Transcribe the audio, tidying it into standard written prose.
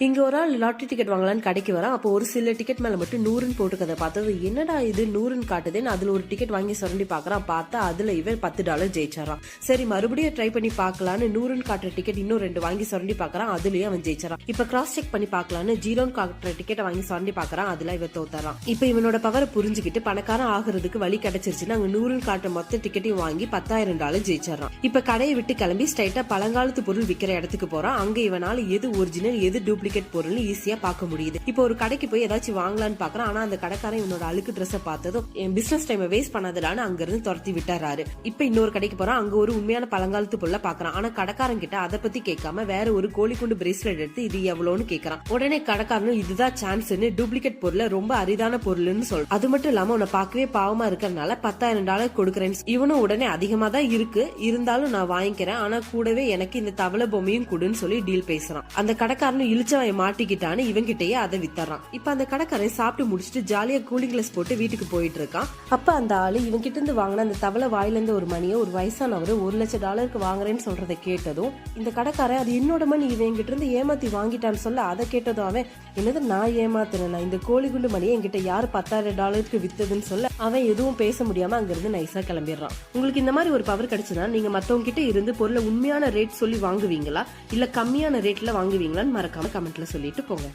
இங்க ஒரு ஆள் லாட்டரி டிக்கெட் வாங்கலான்னு கடைக்கு வரான். அப்போ ஒரு சில டிக்கெட் மேல மட்டும் 100ன்னு போட்டுக்கதை பார்த்தது என்னடா இது 100ன்னு காட்டுதுன்னு அதுல ஒரு டிக்கெட் வாங்கி சுரண்டி பாக்குறான். பார்த்தா அதுல இவன் $10 ஜெயிச்சாரான். சரி மறுபடியும் ட்ரை பண்ணி பாக்கலான்னு 100ன்னு காட்டுற டிக்கெட் இன்னும் 2 வாங்கி சுரண்டி பாக்குறான். அதுலயும் அவன் ஜெயிச்சாரான். இப்ப கிராஸ் செக் பண்ணி பாக்கலான்னு 0ன்னு காட்டுற டிக்கெட்டை வாங்கி சுரண்டி பாக்குறான். அதுல இவன் தோத்தாரான். இப்ப இவனோட பவரை புரிஞ்சுக்கிட்டு பணக்காரன் ஆகுறதுக்கு வழி கிடைச்சிருச்சுன்னு அங்க 100ன்னு காட்டுற மொத்த டிக்கெட்டையும் வாங்கி $10,000 ஜெயிச்சாரான். இப்ப கடையை விட்டு கிளம்பி ஸ்ட்ரைட்டா பழங்காலத்து பொருள் விக்கிற இடத்துக்கு போறான். அங்க இவனால எது ஒரிஜினல் எது டூப்ளிகேட் பொருள் ஈஸியா பார்க்க முடியுது. இப்போ ஒரு கடைக்கு போய் ஏதாச்சும் வாங்கலான்னு பாக்குறான். ஆனா அந்த கடைக்காரன் இவனோட அழுக்கு ட்ரெஸ் பார்த்ததும் என் பிசினஸ் டைம் வேஸ்ட் பண்ணாதடான்னு அங்க இருந்து துரத்தி விட்டாரு. இப்ப இன்னொரு கடைக்கு போறான். அங்க ஒரு உண்மையான பழங்காலத்து பொருளை பாக்குறான். ஆனா கடைக்காரன் கிட்ட அதை பத்தி கேட்காம வேற ஒரு கோழிக்குண்டு பிரேஸ்லெட் எடுத்து இது எவ்வளவுன்னு கேக்குறான். உடனே கடைக்காரனும் இதுதான் சான்ஸ்னு டூப்ளிகேட் பொருளை ரொம்ப அரிதான பொருள்னு சொல்ற. அது மட்டும் இல்லாம உன்னை பார்க்கவே பாவமா இருக்கறனால $10,000 கொடுக்கறேன். இவனும் உடனே அதிகமா தான் இருக்கு, இருந்தாலும் நான் வாங்கிக்கிறேன், ஆனா கூடவே எனக்கு இந்த தவளை பொம்மையும் கொடுன்னு சொல்லி டீல் பேசுறான். அந்த கடைக்காரனும் இழிச்சவன் மாட்டிக்கிட்டான்னு இவங்கிட்டயே அதை வித்தறான். இப்ப அந்த கடைக்காரன் சாப்பிட்டு முடிச்சுட்டு ஜாலியா கூலிங் கிளாஸ் போட்டு வீட்டுக்கு போயிட்டு இருக்கான். அப்ப அந்த ஆளு இவன் கிட்ட இருந்து வாங்கின அந்த தவளை வாயில இருந்து ஒரு மணியை ஒரு வயசானவர் $1,00,000 வாங்குறேன்னு சொல்றதை கேட்டதும் இந்த கடைக்காரன் அது என்னோட மணி இவன் கிட்ட இருந்து ஏமாத்தி வாங்கிட்டான்னு சொல்ல அதை கேட்டதும் அவன் என்னது நான் ஏமாத்துறேன், இந்த கோழிகுண்டு மணியை என்கிட்ட யாரு $10,000 வித்ததுன்னு சொல்ல அவன் எதுவும் பேச முடியாம அங்க இருந்து நைஸா கிளம்பிடுறான். உங்களுக்கு இந்த மாதிரி ஒரு பவர் கிடைச்சதுன்னா நீங்க மத்தவங்க கிட்ட இருந்து பொருளை உண்மையான ரேட் சொல்லி வாங்குவீங்களா இல்ல கம்மியான ரேட்ல வாங்குவீங்களான்னு மறக்காம கமெண்ட்ல சொல்லிட்டு போங்க.